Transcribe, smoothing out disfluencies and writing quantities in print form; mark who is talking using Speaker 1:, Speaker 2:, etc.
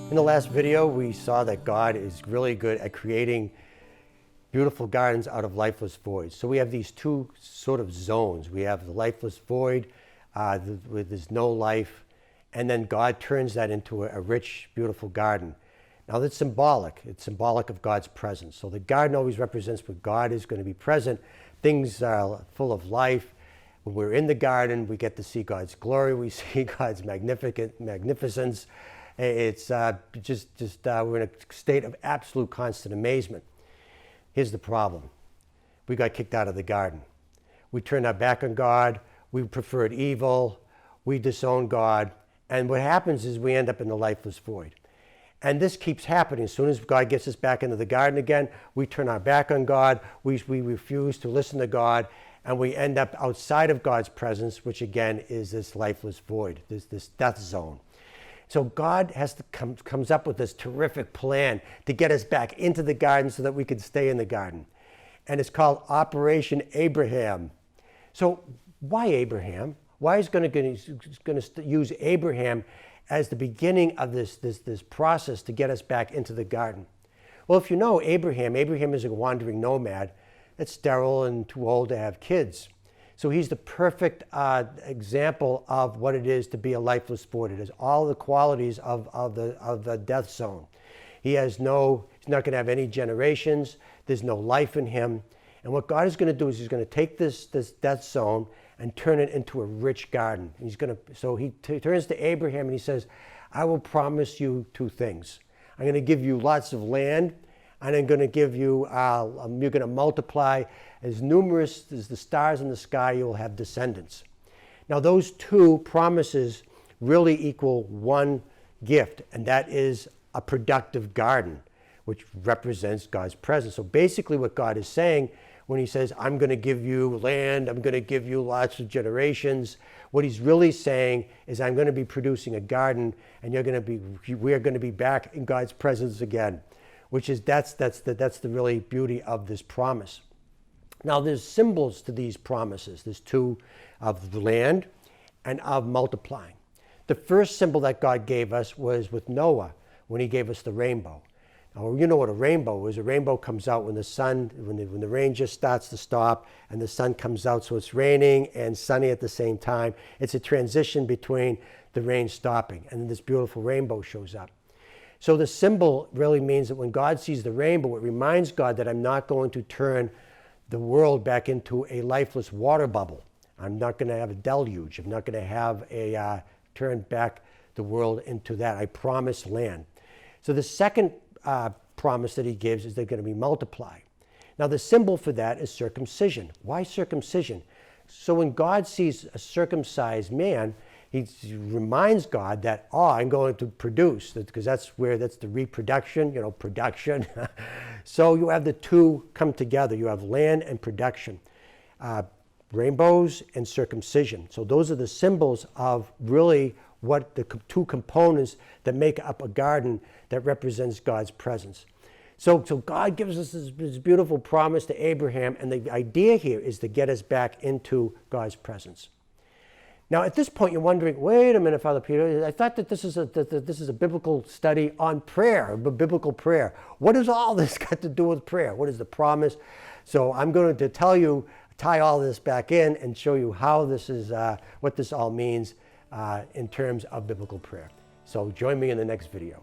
Speaker 1: In the last video, we saw that God is really good at creating beautiful gardens out of lifeless voids. So we have these two sort of zones. We have the lifeless void where there's no life, and then God turns that into a rich, beautiful garden. Now that's symbolic. It's symbolic of God's presence. So the garden always represents where God is going to be present. Things are full of life. When we're in the garden, we get to see God's glory. We see God's magnificence. It's we're in a state of absolute constant amazement. Here's the problem. We got kicked out of the garden. We turned our back on God. We preferred evil. We disowned God. And what happens is we end up in the lifeless void. And this keeps happening. As soon as God gets us back into the garden again, we turn our back on God. We refuse to listen to God. And we end up outside of God's presence, which again is this lifeless void, this death zone. So God comes up with this terrific plan to get us back into the garden so that we could stay in the garden. And it's called Operation Abraham. So why Abraham? Why is going to use Abraham as the beginning of this process to get us back into the garden? Well, if you know Abraham is a wandering nomad that's sterile and too old to have kids. So he's the perfect example of what it is to be a lifeless void. It has all the qualities of the death zone. He's not going to have any generations. There's no life in him. And what God is going to do is he's going to take this death zone and turn it into a rich garden. So he turns to Abraham and he says, I will promise you two things. I'm going to give you lots of land, and I'm going to give you, you're going to multiply as numerous as the stars in the sky. You'll have descendants. Now those two promises really equal one gift, and that is a productive garden, which represents God's presence. So basically what God is saying when he says, I'm going to give you land, I'm going to give you lots of generations, what he's really saying is I'm going to be producing a garden, and we're going to be back in God's presence again. That's the really beauty of this promise. Now there's symbols to these promises. There's two of land and of multiplying. The first symbol that God gave us was with Noah when he gave us the rainbow. Now you know what a rainbow is. A rainbow comes out when the rain just starts to stop and the sun comes out, so it's raining and sunny at the same time. It's a transition between the rain stopping, and then this beautiful rainbow shows up. So the symbol really means that when God sees the rainbow, it reminds God that I'm not going to turn the world back into a lifeless water bubble. I'm not going to have a deluge. I'm not going to have turn back the world into that. I promise land. So the second promise that he gives is they're going to be multiplied. Now the symbol for that is circumcision. Why circumcision? So when God sees a circumcised man, he reminds God that, I'm going to produce, because that's the reproduction, production. So you have the two come together. You have land and production, rainbows and circumcision. So those are the symbols of really what the two components that make up a garden that represents God's presence. So God gives us this beautiful promise to Abraham, and the idea here is to get us back into God's presence. Now, at this point, you're wondering, wait a minute, Father Peter, I thought that this is a biblical study on prayer, biblical prayer. What does all this got to do with prayer? What is the promise? So I'm going to tie all this back in and show you how this is, what this all means in terms of biblical prayer. So join me in the next video.